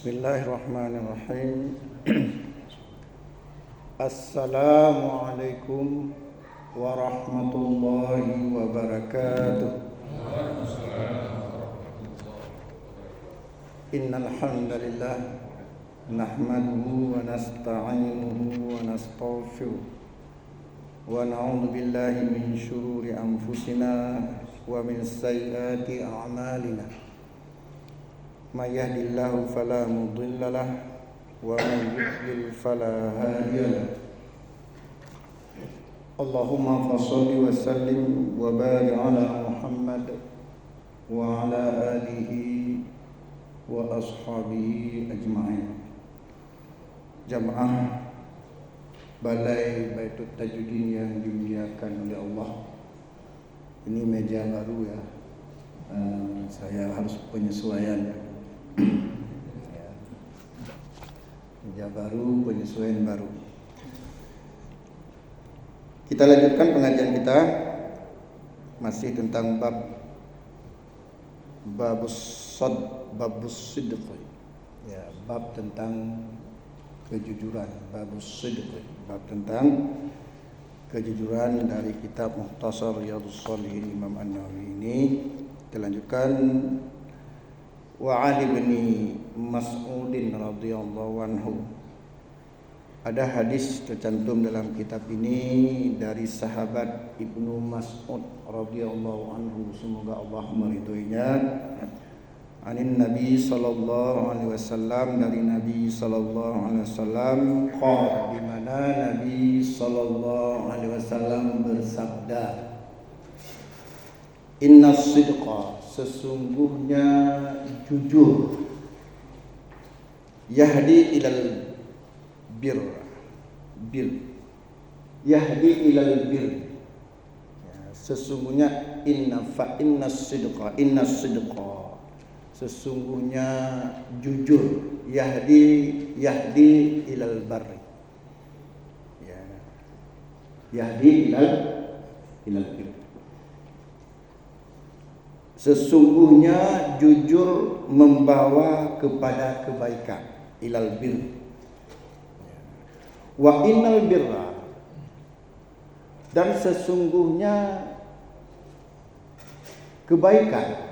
Bismillahirrahmanirrahim. Assalamualaikum warahmatullahi wabarakatuh. Innal hamdalillah nahmaduhu wa nasta'inuhu wa nastaghfiruh wa na'udzu billahi min shururi anfusina wa min sayyiati a'malina. May yahdihillahu fala mudilla lahu wa may yudlil fala hadiya lahu. Allahumma shalli wa sallim wa barik ala Muhammad wa ala alihi wa ashabihi ajma'in. Jamaah Balai Baitul Tajudin yang dimuliakan oleh Allah. Ini meja baru ya. Saya harus penyesuaian. Meja baru, penyesuaian baru. Kita lanjutkan pengajian kita masih tentang babus sidq. Ya, bab tentang kejujuran, babus sidq, bab tentang kejujuran dari kitab Mukhtasar Riyadhus Shalihin Imam An-Nawawi ini. Kita lanjutkan. Wa Ali bin Mas'udin radhiyallahu anhu. Ada hadis tercantum dalam kitab ini dari sahabat Ibnu Mas'ud radhiyallahu anhu, semoga Allah meridhoinya. Anin Nabi sallallahu alaihi wasallam, dari Nabi sallallahu alaihi wasallam qala, di mana Nabi sallallahu alaihi wasallam bersabda, Inna sidqa, sesungguhnya jujur, yahdi ilal bir, yahdi ilal bir. Ya, sesungguhnya inna sidqa, sesungguhnya jujur, yahdi ilal barri. Ya, yahdi ilal bir. Sesungguhnya jujur membawa kepada kebaikan, ilal bir. Wa innal birra, dan sesungguhnya kebaikan.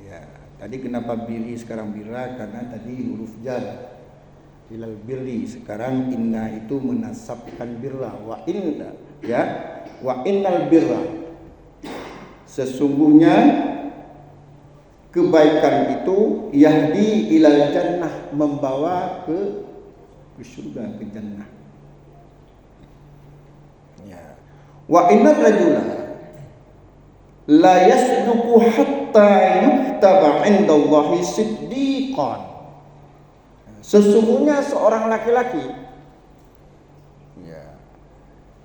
Ya, tadi kenapa biri sekarang birra? Karena tadi huruf jar, ilal birri. Sekarang inna itu menasabkan birra. Wa inna, ya, wa innal birra, sesungguhnya kebaikan itu yahdi ilal jannah, membawa ke surga, ke jannah. Ya. Wa inna rajula la yasduqu hatta yuktaba 'indallahi siddiqan. Sesungguhnya seorang laki-laki, ya,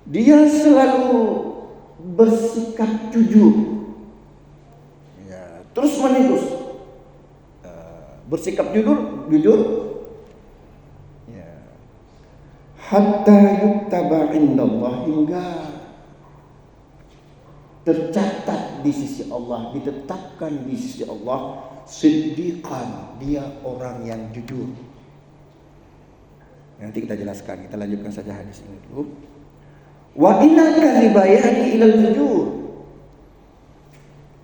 dia selalu bersikap jujur. Terus menerus bersikap jujur, ya, hatta yuktaba indallah, hingga tercatat di sisi Allah, ditetapkan di sisi Allah siddiqan, dia orang yang jujur. Nanti kita jelaskan, kita lanjutkan saja hadis ini dulu. Wa inna kadhiba yahdi ilal fujur,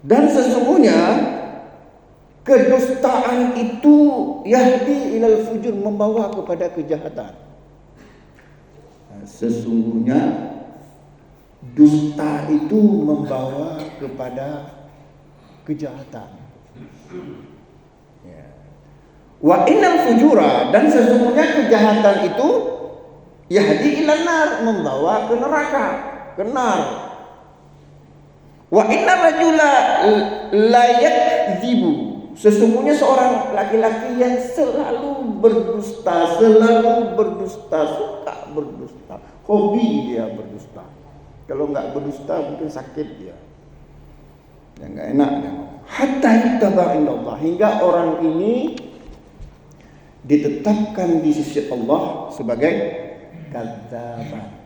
dan sesungguhnya kedustaan itu yahdi ilal fujur, membawa kepada kejahatan. Sesungguhnya dusta itu membawa kepada kejahatan. Ya. Wa innal fujura, dan sesungguhnya kejahatan itu yahdi ilan nar, membawa ke neraka, ke nar. Wa inna rajula la yakdzibu, sesungguhnya seorang laki-laki yang selalu berdusta, suka berdusta, hobi dia berdusta. Kalau enggak berdusta mungkin sakit dia. Ya enggak enak dia. Hatta yuktaba indallah, hingga orang ini ditetapkan di sisi Allah sebagai kadzaban,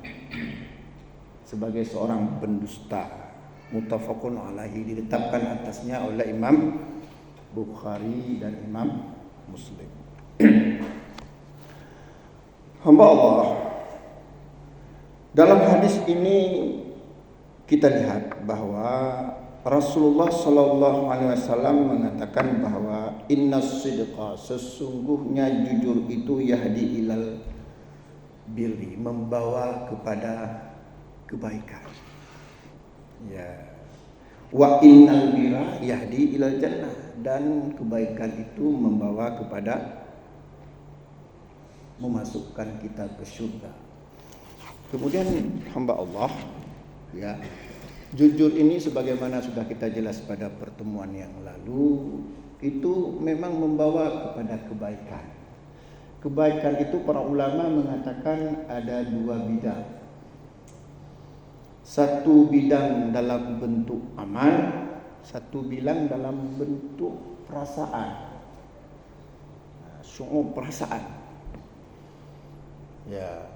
sebagai seorang pendusta. Muttafaqun alaihi, ditetapkan atasnya oleh Imam Bukhari dan Imam Muslim. Hamba Allah, dalam hadis ini kita lihat bahwa Rasulullah Sallallahu Alaihi Wasallam mengatakan bahwa inna sidqa, sesungguhnya jujur itu yahdi ilal birri, membawa kepada kebaikan. Ya. Wa innal birra yahdi ilal jannah, dan kebaikan itu membawa kepada memasukkan kita ke surga. Kemudian hamba Allah, ya, jujur ini sebagaimana sudah kita jelas pada pertemuan yang lalu, itu memang membawa kepada kebaikan. Kebaikan itu para ulama mengatakan ada dua bidang. Satu bidang dalam bentuk amal, satu bidang dalam bentuk perasaan. Syu'ur, perasaan. Ya,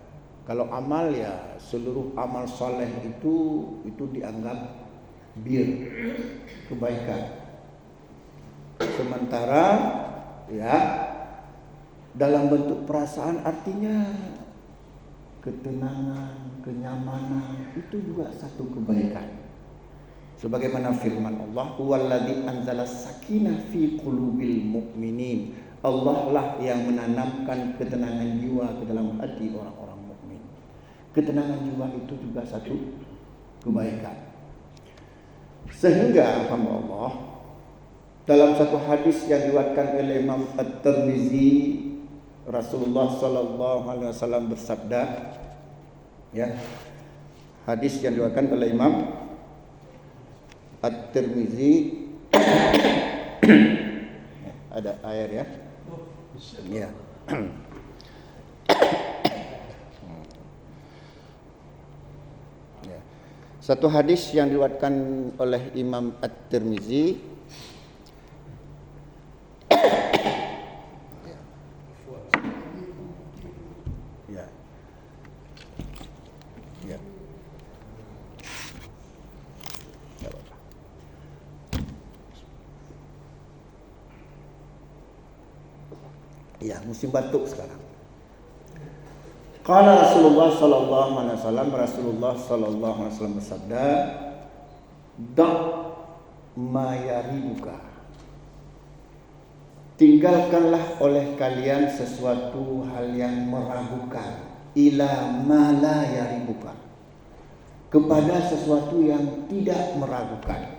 kalau amal ya seluruh amal soleh itu dianggap bir, kebaikan. Sementara ya dalam bentuk perasaan artinya ketenangan, kenyamanan, itu juga satu kebaikan. Sebagaimana firman Allah, "Huwallazi anzala sakinah fi qulubil mu'minin." Allah lah yang menanamkan ketenangan jiwa ke dalam hati orang-orang mukmin. Ketenangan jiwa itu juga satu kebaikan. Sehingga hamba Allah, dalam satu hadis yang diriwayatkan oleh Imam At-Tirmizi, Rasulullah Sallallahu Alaihi Wasallam bersabda, ya, hadis yang diriwayatkan oleh Imam At-Tirmizi, ada air ya, ya. Ya. Satu hadis yang diriwayatkan oleh Imam At-Tirmizi, ya, musim batuk sekarang. Qala Rasulullah sallallahu alaihi wasallam, Rasulullah sallallahu alaihi wasallam bersabda, "Da' ma yaribuka." Tinggalkanlah oleh kalian sesuatu hal yang meragukan, ila ma la yaribuka, kepada sesuatu yang tidak meragukan.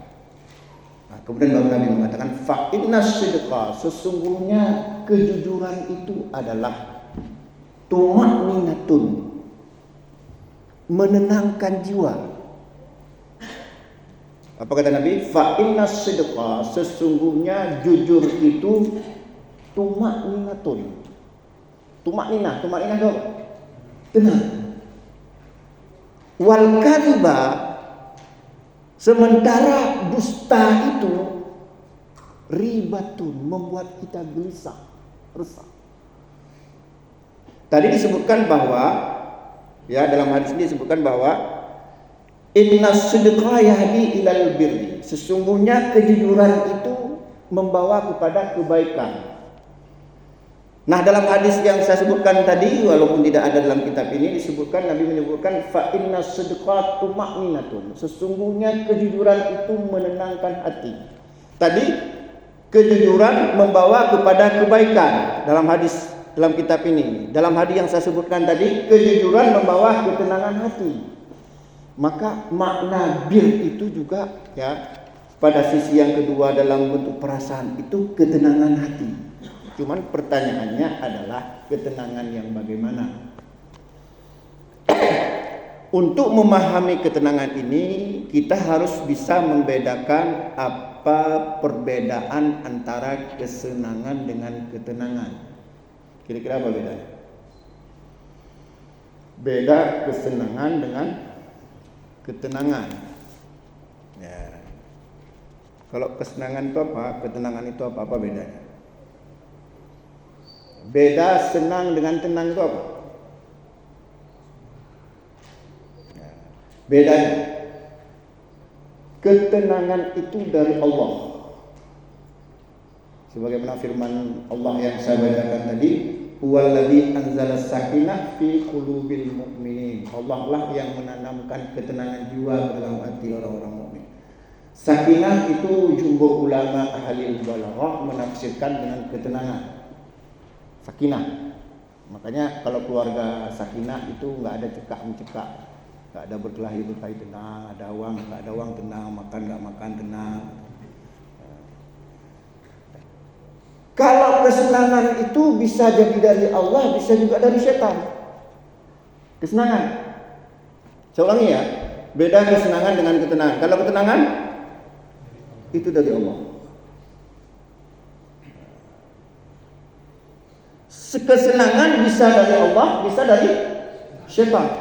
Kemudian baru Nabi mengatakan, fa inna sidqa, sesungguhnya kejujuran itu adalah tumaninatun, menenangkan jiwa. Apa kata Nabi? Fa inna sidqa, sesungguhnya jujur itu tumaninatun. Tumaninah itu apa? Tenang. Wal kadhiba, sementara dusta itu ribatun, membuat kita gelisah, resah. Tadi disebutkan bahwa, ya, dalam hadis ini disebutkan bahwa inna sidqa yahdi ilal birri, sesungguhnya kejujuran itu membawa kepada kebaikan. Nah, dalam hadis yang saya sebutkan tadi, walaupun tidak ada dalam kitab ini, disebutkan, Nabi menyebutkan fa inna sidqa tumaninatun, sesungguhnya kejujuran itu menenangkan hati. Tadi kejujuran membawa kepada kebaikan dalam hadis, dalam kitab ini. Dalam hadis yang saya sebutkan tadi, kejujuran membawa ketenangan hati. Maka makna bir itu juga, ya, pada sisi yang kedua dalam bentuk perasaan itu ketenangan hati. Cuman pertanyaannya adalah ketenangan yang bagaimana? Untuk memahami ketenangan ini, kita harus bisa membedakan apa perbedaan antara kesenangan dengan ketenangan. Kira-kira apa bedanya? Beda kesenangan dengan ketenangan. Ya. Kalau kesenangan itu apa? Ketenangan itu apa bedanya? Beda senang dengan tenang itu apa? Bedanya, ketenangan itu dari Allah. Sebagaimana firman Allah yang saya bacakan tadi, huwallazi anzala sakinah fi qulubil mu'minin. Allah lah yang menanamkan ketenangan jiwa dalam hati orang-orang mukmin. Sakinah itu jumhur ulama ahli balaghah menafsirkan dengan ketenangan. Sakinah. Makanya kalau keluarga sakinah itu enggak ada cekak-mencekak, enggak ada berkelahi tenang, ada uang tenang, makan enggak makan tenang. Kalau kesenangan itu bisa jadi dari Allah, bisa juga dari setan. Kesenangan. Saya ulangi ya, beda kesenangan dengan ketenangan. Kalau ketenangan itu dari Allah. Kesenangan bisa dari Allah, bisa dari setan.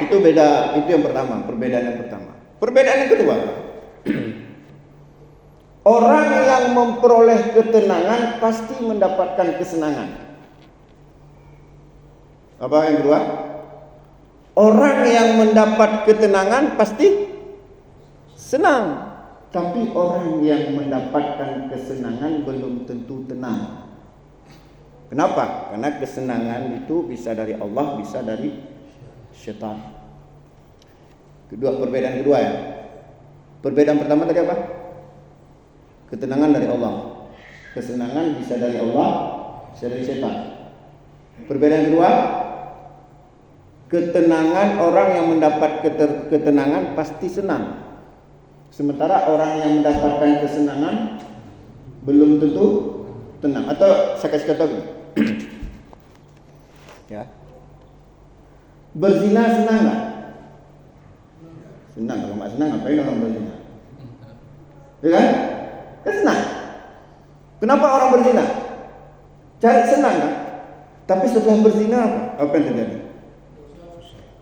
Itu beda, itu yang pertama, perbedaan yang pertama. Perbedaan yang kedua. Orang yang memperoleh ketenangan pasti mendapatkan kesenangan. Apa yang kedua? Orang yang mendapat ketenangan pasti senang. Tapi orang yang mendapatkan kesenangan belum tentu tenang. Kenapa? Karena kesenangan itu bisa dari Allah, bisa dari syaitan. Perbedaan kedua ya. Perbedaan pertama tadi apa? Ketenangan dari Allah. Kesenangan bisa dari Allah, bisa dari setan. Perbedaan kedua, ketenangan orang yang mendapat ketenangan pasti senang. Sementara orang yang mendapatkan kesenangan belum tentu tenang. Atau saya kasih contoh gini. Ya. Berzina senang enggak? Senang. Kalau enggak senang ngapain orang berzina? Ya kan? Senang. Kenapa orang berzina? Cari senang kan? Tapi setelah berzina apa yang terjadi?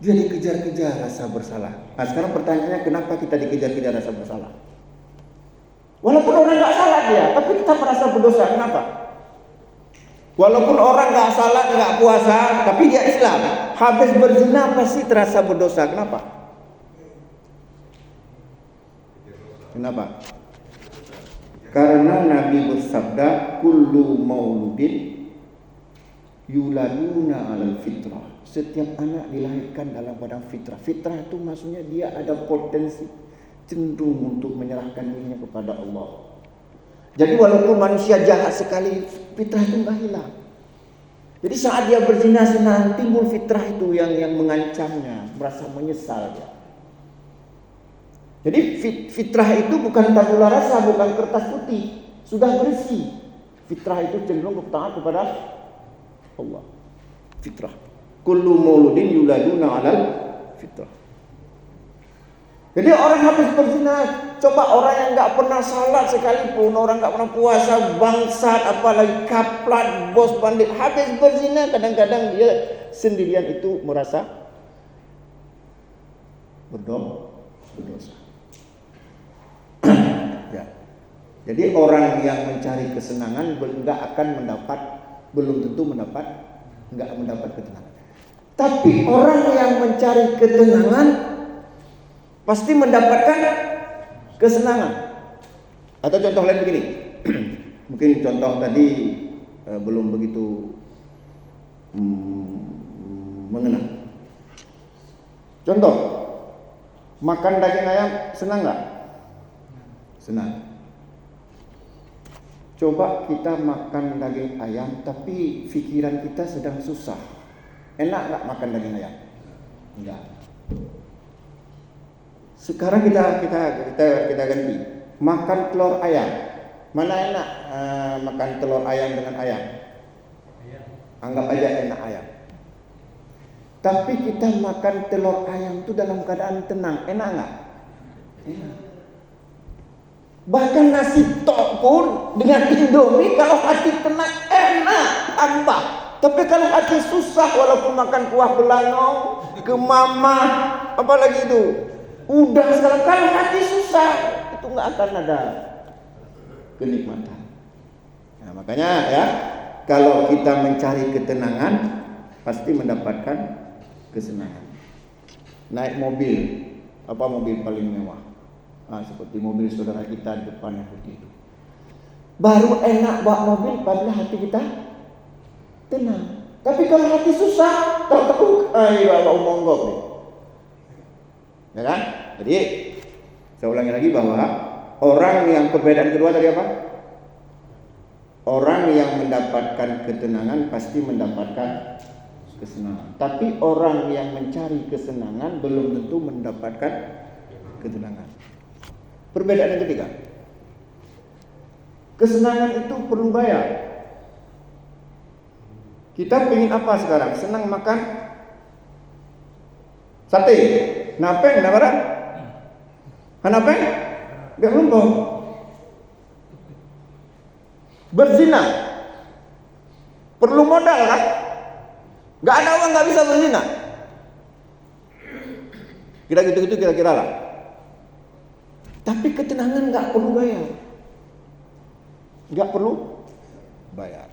Dia dikejar-kejar rasa bersalah. Nah sekarang pertanyaannya, kenapa kita dikejar-kejar rasa bersalah? Walaupun orang gak salah dia, tapi kita merasa berdosa. Kenapa? Walaupun orang gak salah, gak puasa, tapi dia Islam, habis berzina pasti terasa berdosa. Kenapa? Kenapa? Karena Nabi bersabda, kullu mauludin yuladuna alal fitrah. Setiap anak dilahirkan dalam badan fitrah. Fitrah itu maksudnya dia ada potensi cenderung untuk menyerahkan dirinya kepada Allah. Jadi walaupun manusia jahat sekali, fitrah itu enggak hilang. Jadi saat dia berzina senang, timbul fitrah itu yang mengancamnya, merasa menyesal dia. Jadi fitrah itu bukan tabula rasa, bukan kertas putih, sudah bersih. Fitrah itu cenderung taat kepada Allah. Fitrah. Kullu mauludin yuladuna alal fitrah. Jadi orang habis berzina, coba orang yang enggak pernah salat sekalipun, orang enggak pernah puasa, bangsat, apalagi kaplat, bos bandit, habis berzina kadang-kadang dia sendirian itu merasa berdosa. Ya. Jadi orang yang mencari kesenangan belum tentu enggak mendapat ketenangan. Tapi orang yang mencari ketenangan pasti mendapatkan kesenangan. Atau contoh lain begini. Mungkin contoh tadi belum begitu mengena. Contoh, makan daging ayam senang enggak? Senang. Coba kita makan daging ayam tapi pikiran kita sedang susah. Enak enggak makan daging ayam? Enggak. Sekarang kita ganti. Makan telur ayam. Mana enak makan telur ayam dengan ayam? Anggap aja enak ayam. Tapi kita makan telur ayam itu dalam keadaan tenang. Enak enggak? Enak. Bahkan nasi tok pun dengan Indomie kalau hati tenang enak tambah. Tapi kalau hati susah walaupun makan kuah belangong, kemamah, apalagi itu. Udah sekarang kalau hati susah itu enggak akan ada kenikmatan. Nah, makanya ya, kalau kita mencari ketenangan pasti mendapatkan kesenangan. Naik mobil, apa mobil paling mewah? Seperti mobil saudara kita di depan yang putih itu. Baru enak bawa mobil apabila hati kita tenang. Tapi kalau hati susah, tertekuk, bawa monggok nih. Ya kan? Jadi saya ulangi lagi bahwa orang yang perbedaan kedua tadi apa? Orang yang mendapatkan ketenangan pasti mendapatkan kesenangan. Tapi orang yang mencari kesenangan belum tentu mendapatkan ketenangan. Perbedaan yang ketiga. Kesenangan itu perlu bayar. Kita pengen apa sekarang? Senang makan sate, napeng, nabaran, hanapeng, gak lumpur. Berzina, perlu modal kan? Gak ada uang gak bisa berzina. Kira-gitu kira-kira lah. Tapi ketenangan gak perlu bayar. Gak perlu bayar.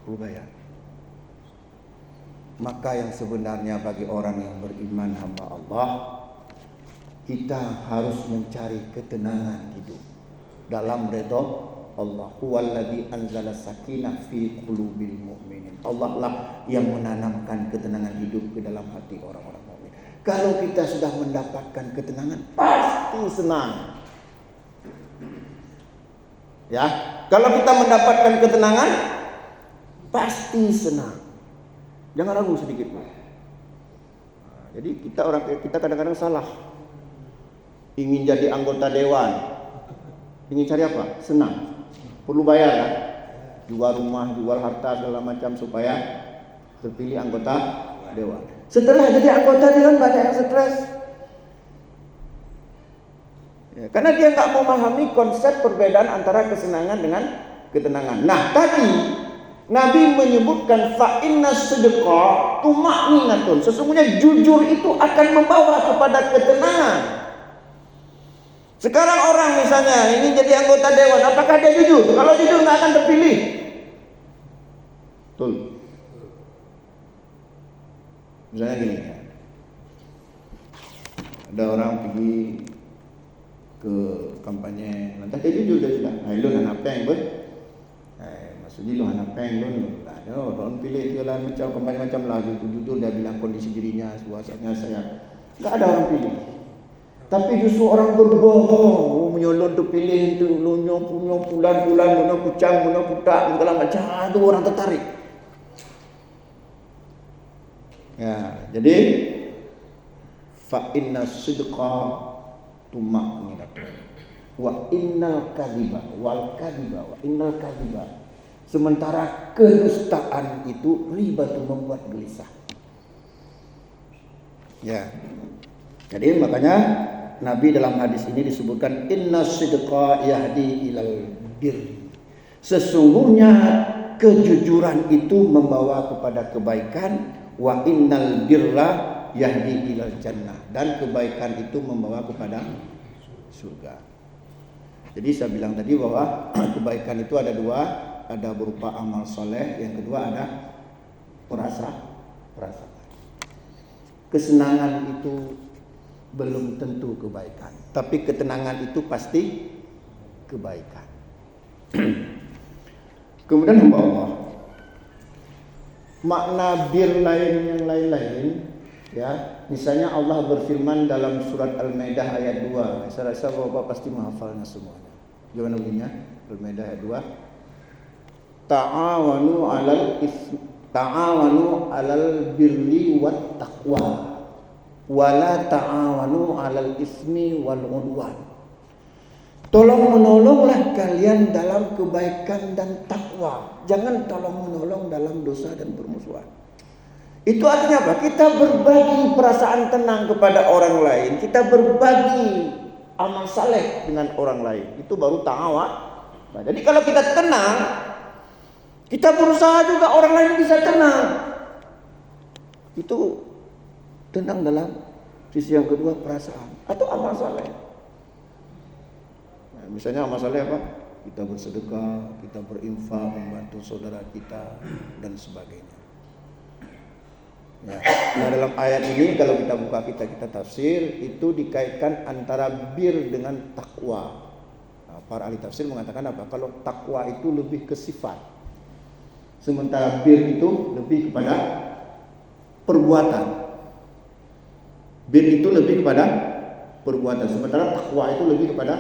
Perlu bayar. Maka yang sebenarnya bagi orang yang beriman hamba Allah, kita harus mencari ketenangan hidup dalam redha Allah. Huwallazi anzala sakinah fi qulubil mu'minin. Allah lah yang menanamkan ketenangan hidup ke dalam hati orang-orang mukmin. Kalau kita sudah mendapatkan ketenangan, pasti senang. Ya, kalau kita mendapatkan ketenangan, pasti senang. Jangan ragu sedikit pun. Jadi kita kadang-kadang salah. Ingin jadi anggota dewan, ingin cari apa? Senang. Perlu bayar kan? Jual rumah, jual harta segala macam supaya terpilih anggota dewan. Setelah jadi anggota dewan banyak yang stres. Ya, karena dia nggak memahami konsep perbedaan antara kesenangan dengan ketenangan. Nah, tadi Nabi menyebutkan fa inna sidqa tuma'ninatun. Sesungguhnya jujur itu akan membawa kepada ketenangan. Sekarang orang misalnya ingin jadi anggota dewan, apakah dia jujur? Kalau jujur nggak akan terpilih. Betul. Misalnya gini, ada orang pergi ke kampanye, lantas dia jujur dia sudah. Lu nak apa yang ber? Maksudnya lu nak apa yang lu? Orang pilih segala macam kampanye macam lah. Jujur dia bilang kondisi dirinya, suasananya saya. Nggak ada orang pilih. Tapi justru orang berbohong, menyolong untuk pilih itu, punya bulan-bulan, punya kucang, punya kutak, segala macam. Itu orang tertarik. Ya, jadi fa inna sidqa tuma'ninatun wa innal kadhiba wal kadhiba wa innal kadhiba. Sementara kedustaan itu ribatu membuat gelisah. Ya. Jadi makanya Nabi dalam hadis ini disebutkan inna sidqa yahdi ilal birri. Sesungguhnya kejujuran itu membawa kepada kebaikan, wa innal birra yahdi ilal jannah, dan kebaikan itu membawa kepada surga. Jadi saya bilang tadi bahwa kebaikan itu ada dua, ada berupa amal soleh, yang kedua ada perasaan. Kesenangan itu belum tentu kebaikan, tapi ketenangan itu pasti kebaikan. Kemudian hamba Allah, makna bir yang lain-lain, ya, misalnya Allah berfirman dalam surat Al-Maidah ayat 2. Saya rasa Bapak pasti menghafalnya semuanya. Gimana bunyinya? Al-Maidah ayat 2. Ta'awanu alal birri wat taqwa wala ta'awanu 'alal ismi wal 'udwan. Tolong menolonglah kalian dalam kebaikan dan takwa. Jangan tolong menolong dalam dosa dan permusuhan. Itu artinya apa? Kita berbagi perasaan tenang kepada orang lain. Kita berbagi amal saleh dengan orang lain. Itu baru ta'awan. Nah, jadi kalau kita tenang, kita berusaha juga orang lain bisa tenang. Itu tenang dalam sisi yang kedua, perasaan atau amal saleh. Nah, misalnya amal saleh apa? Kita bersedekah, kita berinfak, membantu saudara kita dan sebagainya. Ya. Nah, dalam ayat ini kalau kita buka kita tafsir, itu dikaitkan antara bir dengan takwa. Para ahli tafsir mengatakan apa? Kalau takwa itu lebih ke sifat, sementara bir itu lebih kepada perbuatan. Bir itu lebih kepada perbuatan, sementara takwa itu lebih kepada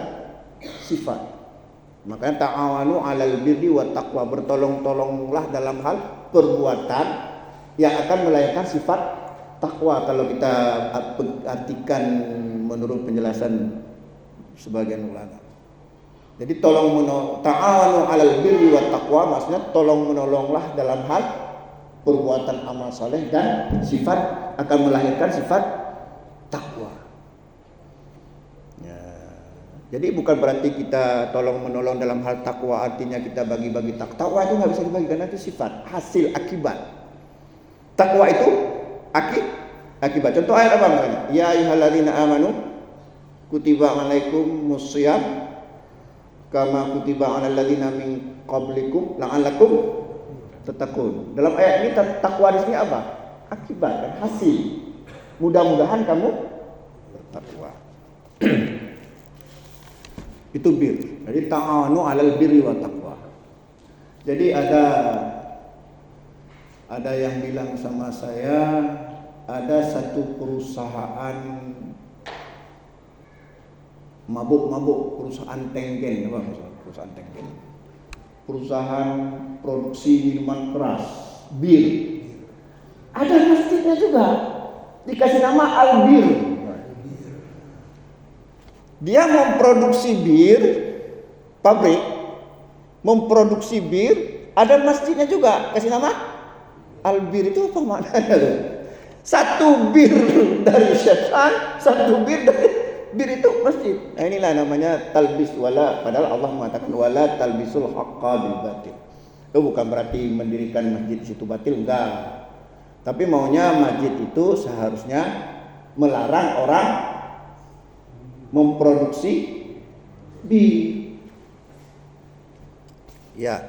sifat. Makanya ta'awanu 'alal birri wat taqwa, bertolong-tolonglah dalam hal perbuatan yang akan melahirkan sifat takwa kalau kita artikan menurut penjelasan sebagian ulama. Jadi ta'awanu 'alal birri wat taqwa maksudnya tolong menolonglah dalam hal perbuatan amal saleh dan sifat akan melahirkan sifat takwa. Jadi bukan berarti kita tolong menolong dalam hal takwa artinya kita bagi-bagi takwa itu nggak bisa dibagi karena itu sifat, hasil, akibat. Takwa itu akibat. Contoh ayat apa misalnya? Ya ayyuhalladzina amanu kutiba alaikumus shiyam kama kutiba alal ladzina min qablikum la'allakum tattaqun. Dalam ayat ini takwa di sini apa? Akibat, hasil. Mudah-mudahan kamu bertakwa. Itu bir. Jadi ta'awanu 'alal birri wa taqwa. Jadi ada yang bilang sama saya, ada satu perusahaan mabuk, perusahaan tenggen, apa perusahaan tenggen? Perusahaan produksi minuman keras, bir. Ada masjidnya juga. Dikasih nama Al-Bir. Dia memproduksi bir, pabrik memproduksi bir, ada masjidnya juga, kasih nama Al-Bir. Itu apa maknanya? Satu bir dari syaitan, satu bir dari bir itu masjid. Nah, inilah namanya talbis wala, padahal Allah mengatakan wala talbisul haqqa bil batil. Itu bukan berarti mendirikan masjid di situ batil, enggak. Tapi maunya masjid itu seharusnya melarang orang memproduksi bir. Ya.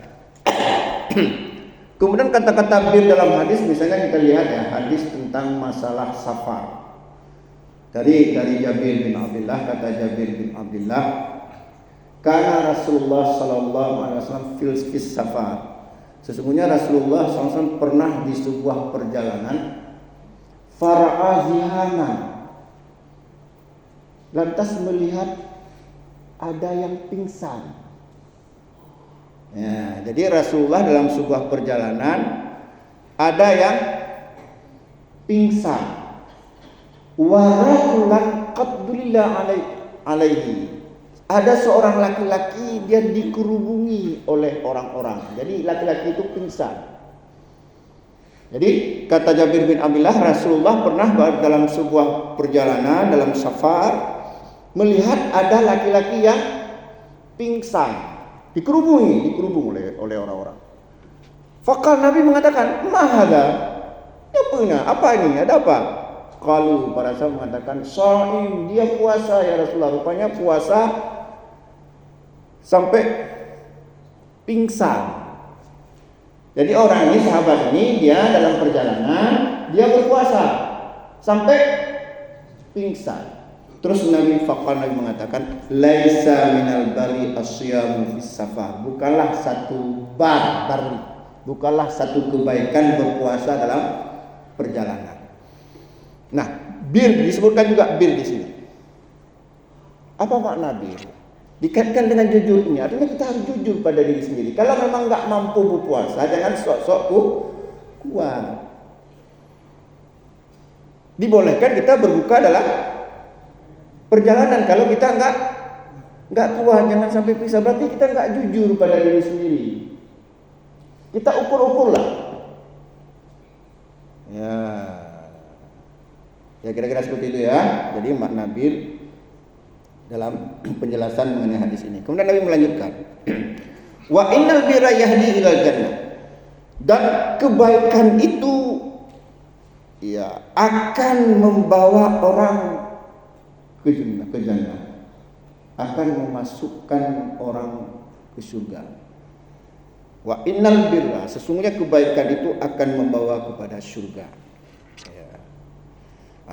Kemudian kata-kata bir dalam hadis, misalnya kita lihat ya, hadis tentang masalah safar. Dari Jabir bin Abdullah, kata Jabir bin Abdullah, karena Rasulullah sallallahu alaihi wasallam fil safar. Sesungguhnya Rasulullah SAW pernah di sebuah perjalanan fara'a zihaman, lantas melihat ada yang pingsan. Ya, jadi Rasulullah dalam sebuah perjalanan ada yang pingsan. Wa rajulan qad dulla alaihi. Ada seorang laki-laki, dia dikerubungi oleh orang-orang. Jadi laki-laki itu pingsan. Jadi kata Jabir bin Abdullah, Rasulullah pernah dalam sebuah perjalanan, dalam safar, melihat ada laki-laki yang pingsan, dikerubung oleh orang-orang. Fakal Nabi mengatakan, "Mahada? Apa ini? Ada apa?" Qalu, para sahabat mengatakan, "Shaim, dia puasa ya Rasulullah." Rupanya puasa sampai pingsan. Jadi orang ini, sahabat ini, dia dalam perjalanan, dia berpuasa sampai pingsan. Terus Nabi mengatakan, laisa minal bari asyamu fis safar. Bukanlah satu bukanlah satu kebaikan berpuasa dalam perjalanan. Nah, bir disebutkan juga bir di sini. Apa makna bir? Dikaitkan dengan jujur ini, artinya kita harus jujur pada diri sendiri. Kalau memang nggak mampu berpuasa, jangan sok-sok kuat. Dibolehkan kita berbuka dalam perjalanan. Kalau kita nggak kuat, jangan sampai pisah. Berarti kita nggak jujur pada diri sendiri. Kita ukur-ukurlah. Ya kira-kira seperti itu ya. Jadi makna bir dalam penjelasan mengenai hadis ini. Kemudian Nabi melanjutkan, wa innal birra yahdi ilal jannah. Dan kebaikan itu ya akan membawa orang ke jannah, akan memasukkan orang ke surga. Wa innal birra, sesungguhnya kebaikan itu akan membawa kepada surga. Ya.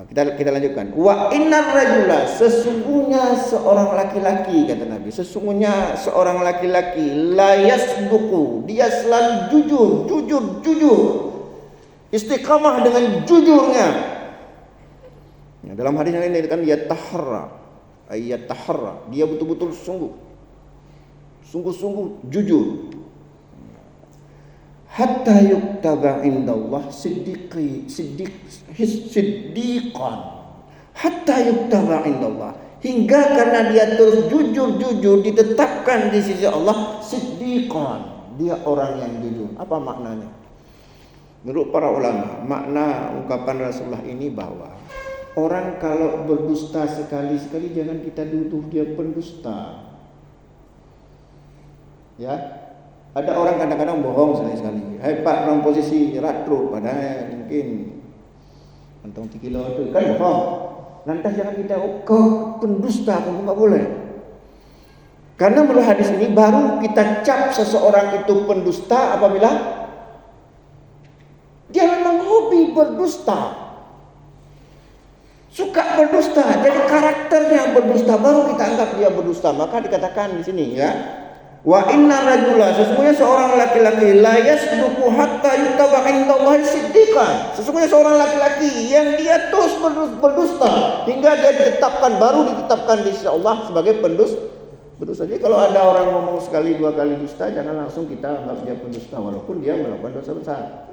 Kita lanjutkan. Wa innar rajula, sesungguhnya seorang laki-laki, kata Nabi, sesungguhnya seorang laki-laki la yasduqu, dia selalu jujur. Istiqamah dengan jujurnya. Ya, dalam hadis yang lain kan dia taharra, dia betul-betul sungguh-sungguh jujur. Hatta yuktaba indallah siddiqan. Hatta yuktaba indallah, hingga karena dia terus jujur ditetapkan di sisi Allah siddiqan, dia orang yang jujur. Apa maknanya? Menurut para ulama, makna ungkapan Rasulullah ini bahwa orang kalau berdusta sekali-sekali jangan kita tuduh dia pendusta. Ya, ada orang kadang-kadang bohong sekali-sekali. Hai Pak, dalam posisi ratro, padahal mungkin kantong 3 kilo itu kan bohong. Lantas jangan kita kau pendusta, kamu nggak boleh. Karena menurut hadis ini baru kita cap seseorang itu pendusta apabila dia memang hobi berdusta, suka berdusta, jadi karakternya berdusta, baru kita anggap dia berdusta. Maka dikatakan di sini ya, wa inna rajula, sesungguhnya seorang laki-laki la yasduqu hatta yutaba indallahi siddiqan, sesungguhnya seorang laki-laki yang dia terus berdusta hingga dia baru ditetapkan di sisi Allah sebagai pendusta. Jadi kalau ada orang ngomong sekali 2 kali dusta, jangan langsung kita anggap dia pendusta walaupun dia melakukan dosa besar.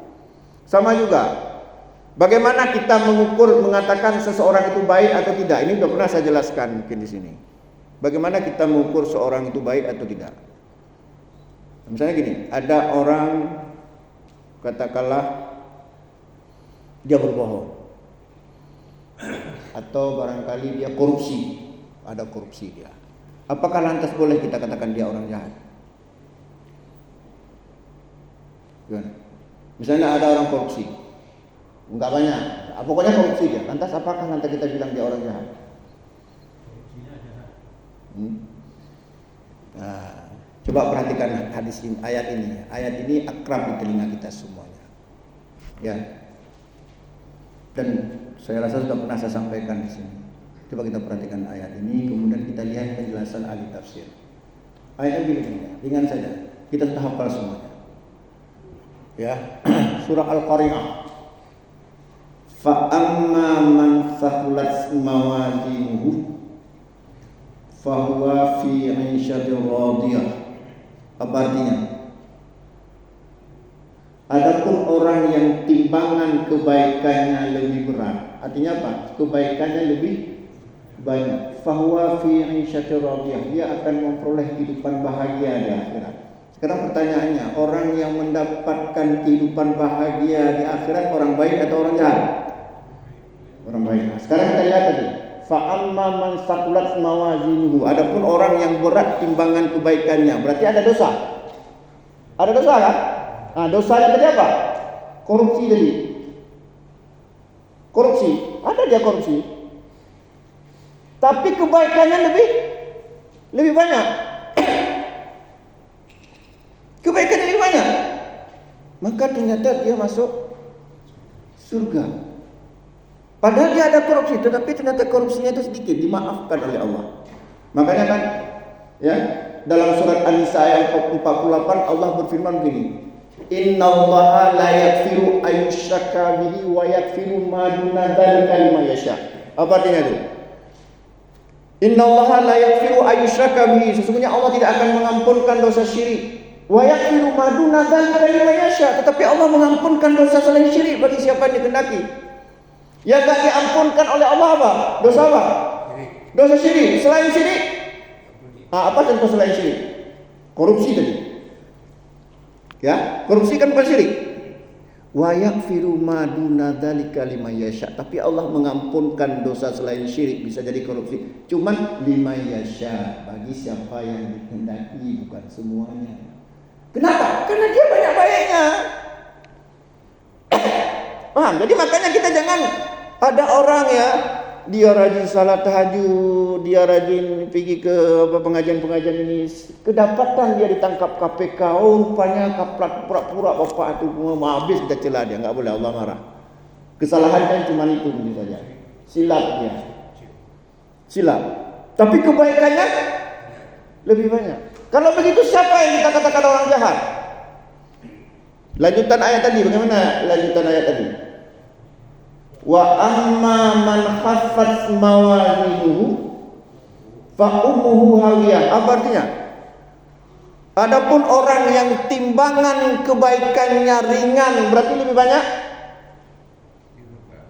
Sama juga, bagaimana kita mengatakan seseorang itu baik atau tidak? Ini sudah pernah saya jelaskan mungkin di sini. Bagaimana kita mengukur seorang itu baik atau tidak? Misalnya gini, ada orang katakanlah dia berbohong, atau barangkali dia korupsi, ada korupsi dia. Apakah lantas boleh kita katakan dia orang jahat? Gimana? Misalnya ada orang korupsi, enggak banyak, pokoknya korupsi dia. Lantas apakah nanti kita bilang dia orang jahat? Nah, coba perhatikan hadis ini, ayat ini. Ayat ini akrab di telinga kita semuanya. Ya. Dan saya rasa sudah pernah saya sampaikan di sini. Coba kita perhatikan ayat ini, kemudian kita lihat penjelasan ahli tafsir. Ayatnya begini, ringan saja. Kita sudah hafal semuanya. Ya, surah Al-Qari'ah. Fa amma man thaqulat mawazinuhu fa huwa fi 'ishatin radiyah. Apa artinya? Adapun orang yang timbangan kebaikannya lebih berat, artinya apa? Kebaikannya lebih banyak. Fa huwa fi 'ishatin radiyah, dia akan memperoleh kehidupan bahagia di akhirat. Sekarang pertanyaannya, orang yang mendapatkan kehidupan bahagia di akhirat orang baik atau orang jahat? Orang baik. Nah, sekarang kita lihat tadi, fa amma man saqulat mawazinuhu, adapun orang yang berat timbangan kebaikannya, berarti ada dosa. Ada dosa kan? Nah, dosanya tadi apa? Korupsi tadi. Korupsi, ada dia korupsi. Tapi kebaikannya lebih banyak. Kebaikan lebih banyak, maka ternyata dia masuk surga. Padahal dia ada korupsi, tetapi ternyata korupsinya itu sedikit, dimaafkan oleh Allah. Makanya kan, ya, dalam surat An-Nisa ayat 48 Allah berfirman begini, Innallaha la yaghfiru ayyushraka bihi wa yaghfiru ma duna dzalika liman yasha. Apa artinya itu? Innallaha la yaghfiru ayyushraka bihi, sesungguhnya Allah tidak akan mengampunkan dosa syirik. Wa yaghfiru ma duna dzalika liman yasha, tetapi Allah mengampunkan dosa selain syirik bagi siapa yang dikehendaki. Yang enggak diampunkan oleh Allah apa? Dosa apa? Dosa syirik. Selain syirik? Apa contoh selain syirik? Korupsi tadi. Ya, korupsi kan bukan syirik. Wa yaghfiru ma duna dzalika liman yasha, tapi Allah mengampunkan dosa selain syirik, bisa jadi korupsi. Cuman liman yasha, bagi siapa yang dikehendaki, bukan semuanya. Kenapa? Karena dia banyak baiknya. Paham? Jadi makanya kita jangan ada orang ya, dia rajin salat tahajud, dia rajin pergi ke pengajian-pengajian ini, kedapatan dia ditangkap KPK, rupanya kaplat pura-pura bapak itu habis kita celah dia, enggak boleh, Allah marah. Kesalahan kan cuma itu saja. silapnya. Silap. Tapi kebaikannya lebih banyak. Kalau begitu siapa yang kita katakan orang jahat? Lanjutan ayat tadi, bagaimana lanjutan ayat tadi? Wa amma man khaffat mawazinuhu fa ummuhu hawiyah. Apa artinya? Adapun orang yang timbangan kebaikannya ringan, berarti lebih banyak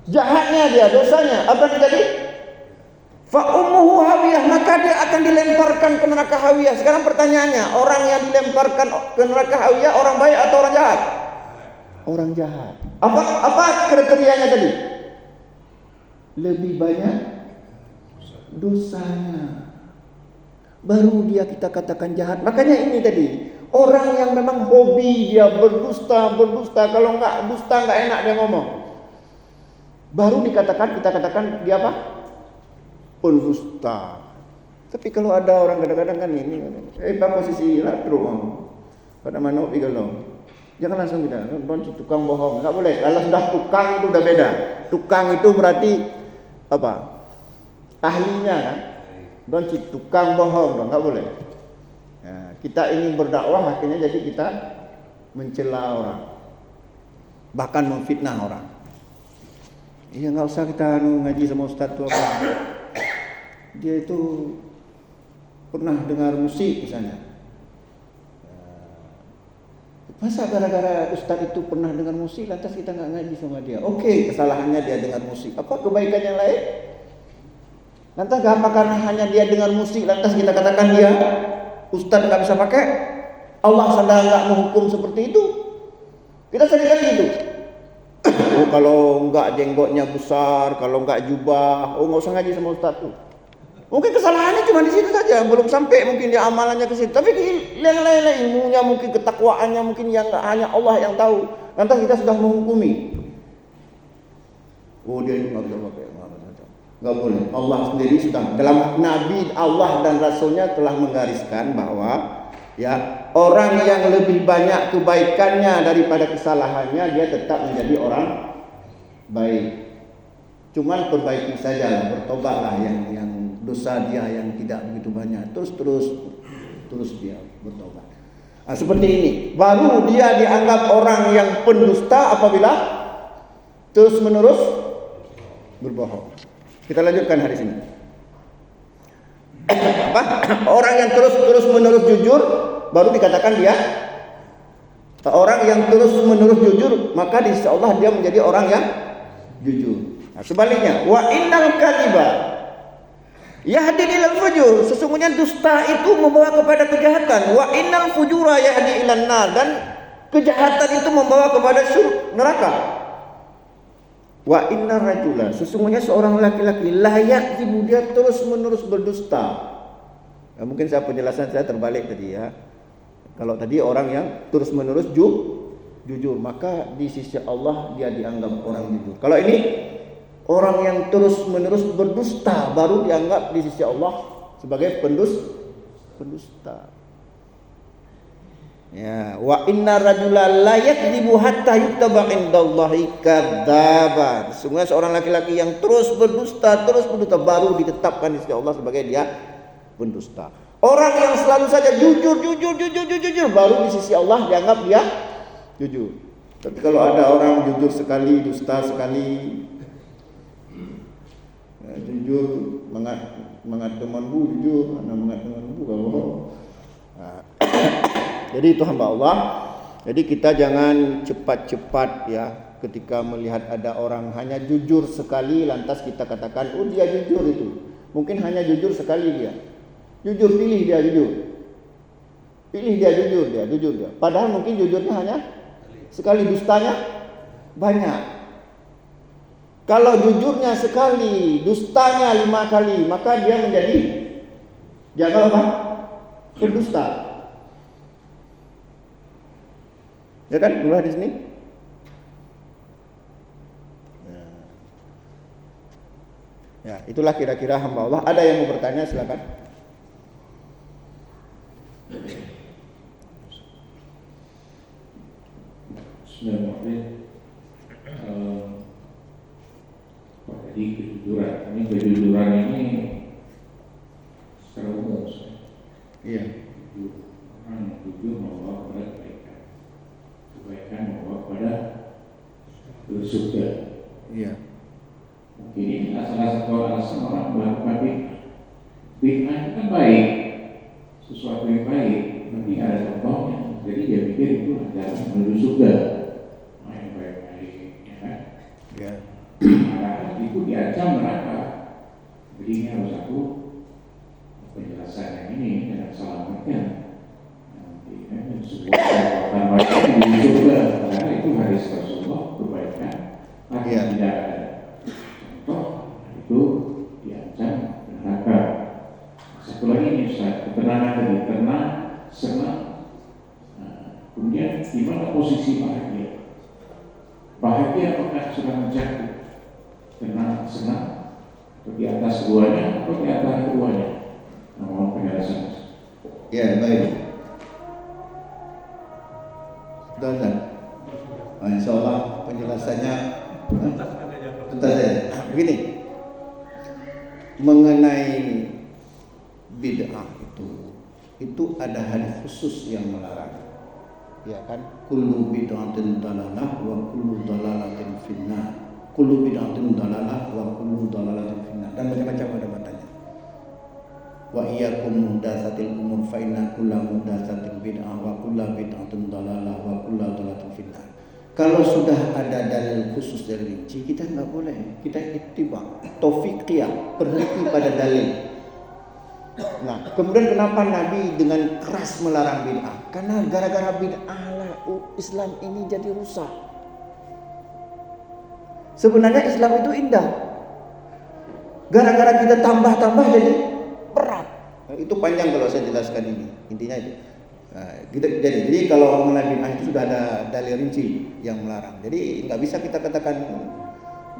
jahatnya dia, dosanya. Apa tadi? Fa ummuhu hawiyah, maka dia akan dilemparkan ke neraka hawiyah. Sekarang pertanyaannya, orang yang dilemparkan ke neraka hawiyah orang baik atau orang jahat? Orang jahat. Apa kriterianya tadi? Lebih banyak dosanya, baru dia kita katakan jahat. Makanya ini tadi, orang yang memang hobi dia berdusta. Kalau enggak dusta enggak enak dia ngomong, baru kita katakan dia apa? Pendusta. Tapi kalau ada orang kadang-kadang kan ini, posisi latro, pada mana kalau jangan langsung kita, tukang bohong, enggak boleh. Kalau sudah tukang itu udah beda. Tukang itu berarti apa? Ahlinya kan. Tukang bohong, enggak boleh. Nah, kita ingin berdakwah, akhirnya jadi kita mencela orang, bahkan memfitnah orang. Iya, enggak usah kita ngaji sama ustaz tuh apa. Dia itu pernah dengar musik misalnya. Masa gara-gara ustaz itu pernah dengar musik lantas kita enggak ngaji sama dia? Oke, kesalahannya dia dengar musik. Apa kebaikan yang lain? Lantas apa karena hanya dia dengar musik lantas kita katakan dia ustaz enggak bisa pakai? Allah sudah enggak menghukum seperti itu. Kita sering gitu. Oh, kalau enggak jenggotnya besar, kalau enggak jubah, enggak usah ngaji sama ustaz tuh. Mungkin kesalahannya cuma di situ saja, belum sampai mungkin dia amalannya ke situ. Tapi yang lain-lain, ilmunya mungkin, ketakwaannya mungkin yang hanya Allah yang tahu. Lantas kita sudah menghukumi. Oh, dia enggak bisa pakai. Enggak boleh. Allah sendiri sudah dalam Nabi Allah dan Rasulnya telah menggariskan bahwa ya, orang yang lebih banyak kebaikannya daripada kesalahannya dia tetap menjadi orang baik. Cuman perbaiki saja, bertobatlah yang dosa dia yang tidak begitu banyak. Terus dia bertobat. Nah, seperti ini. Baru dia dianggap orang yang pendusta apabila terus-menerus berbohong. Kita lanjutkan hadis ini. Apa? Orang yang terus-menerus jujur baru dikatakan dia orang yang terus-menerus jujur, maka di sisi Allah dia menjadi orang yang jujur. Nah, sebaliknya, wa innal kadhiba yahdi ilal fujur, sesungguhnya dusta itu membawa kepada kejahatan. Wa innal fujura yahdi ilan nar, dan kejahatan itu membawa kepada neraka. Wa innar rajula, sesungguhnya seorang laki-laki layak dia terus-menerus berdusta. Nah, mungkin penjelasan saya terbalik tadi ya. Kalau tadi orang yang terus-menerus jujur, maka di sisi Allah dia dianggap orang jujur. Kalau ini orang yang terus-menerus berdusta baru dianggap di sisi Allah sebagai pendusta. Ya, wa inna rajula la yakdzibu hatta yuktaba indallahi kadzaban. Sesungguhnya seorang laki-laki yang terus berdusta baru ditetapkan di sisi Allah sebagai dia pendusta. Orang yang selalu saja jujur baru di sisi Allah dianggap dia jujur. Tapi kalau ada orang jujur sekali, dusta sekali, jujur mengat teman bu, jujur mengat teman bu kalau jadi itu hamba Allah. Jadi kita jangan cepat-cepat ya ketika melihat ada orang hanya jujur sekali lantas kita katakan oh dia jujur itu. Mungkin hanya jujur sekali dia. Jujur pilih dia jujur. Padahal mungkin jujurnya hanya sekali, dustanya banyak. Kalau jujurnya sekali, dustanya 5 kali, maka dia menjadi apa? Pendusta. Ya kan, mulai di sini. Ya, itulah kira-kira hamba Allah. Ada yang mau bertanya, silakan. Bismillahirrahmanirrahim. Jadi kejujuran ini secara umum. Iya. Orang yang jujur membawa pada kebaikan membawa pada surga. Iya. Mungkin ini salah satu alasan orang melakukan bid'ah. Bid'ah itu kan baik, sesuatu yang baik, tapi ada contohnya. Jadi dia pikir itu jalan menuju surga. Yang baik-baik, ya kan? Ya. Maka itu diancam neraka. Jadi ini harus aku penjelasan yang ini dengan selamatnya. Nanti sebuah kekuatan baik menuju surga, karena itu hadis Rasulullah kebaikan. Iya. Tidak ada contoh itu diancam neraka. Satu lagi ini Ustaz, ketenangan tadi, tenang, senang. Kemudian di mana posisi bahagia? Bahagia apakah sudah mencakup tenang, senang, atau di atas keduanya, atau di atas keduanya? Nah, mohon penjelasan. Ya, baik. Sudah, Ustaz. Insya Allah penjelasannya tuntas saja. Begini, mengenai bid'ah itu ada hadis khusus yang melarang. Ya kan? Kullu bid'atin dalalah wa kullu dalalatin finnar. Kullu bid'atin dalalah wa kullu dalalatin finnar. Dan macam-macam ada batanya. Wa iyyakum muhdatsatil umur fa inna kulla muhdatsatin bid'ah wa kullu bid'atin dalalah wa kullu dalalatin finnar. Kalau sudah ada dalil khusus dari rinci, kita nggak boleh. Kita ittiba, taufiqiyah, berhenti pada dalil. Nah, kemudian kenapa Nabi dengan keras melarang bid'ah? Karena gara-gara bid'ah lah Islam ini jadi rusak. Sebenarnya Islam itu indah. Gara-gara kita tambah-tambah jadi berat. Nah, itu panjang kalau saya jelaskan ini. Intinya itu. Nah, jadi kalau mengenai bid'ah itu sudah ada dalil rinci yang melarang. Jadi nggak bisa kita katakan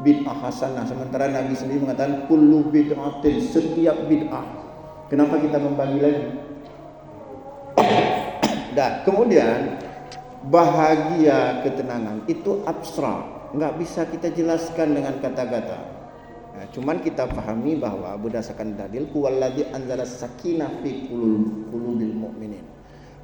bid'ah hasanah sementara Nabi sendiri mengatakan kullu bid'atin, setiap bid'ah. Kenapa kita membagi lagi? Nah, kemudian bahagia, ketenangan itu abstrak, nggak bisa kita jelaskan dengan kata-kata. Nah, cuman kita pahami bahwa berdasarkan dalil huwallazi anzala sakinah fi qulubil mu'minin.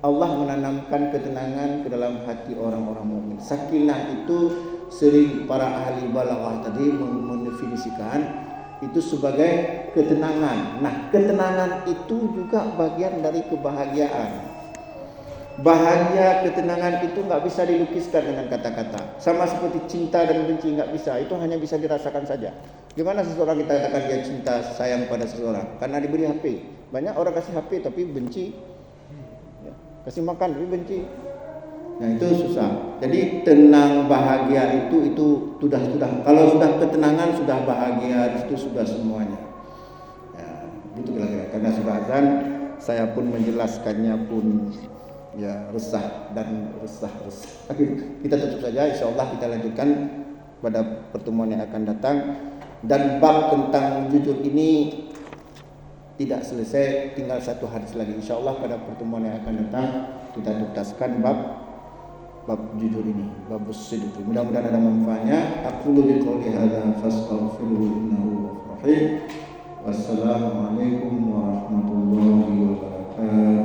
Allah menanamkan ketenangan ke dalam hati orang-orang mukmin. Sakinah itu sering para ahli balaghah tadi mendefinisikan itu sebagai ketenangan. Nah, ketenangan itu juga bagian dari kebahagiaan. Bahagia, ketenangan itu nggak bisa dilukiskan dengan kata-kata. Sama seperti cinta dan benci nggak bisa. Itu hanya bisa dirasakan saja. Gimana seseorang kita katakan dia cinta, sayang pada seseorang? Karena diberi HP. Banyak orang kasih HP tapi benci. Ya, kasih makan tapi benci. Nah, itu susah. Jadi tenang, bahagia itu sudah. Kalau sudah ketenangan, sudah bahagia, itu sudah semuanya. Ya, gitu kira-kira. Karena sudah azan, saya pun menjelaskannya pun ya resah. Kita tutup saja. Insyaallah kita lanjutkan pada pertemuan yang akan datang. Dan bab tentang jujur ini tidak selesai, tinggal satu hadis lagi. Insyaallah pada pertemuan yang akan datang kita tuntaskan bab jujur ini, bab sidq. Mudah-mudahan ada manfaatnya. Aqulu biqouli hadza fastaghfiruhu innahu ghafurur rahim. Wassalamualaikum warahmatullahi wabarakatuh.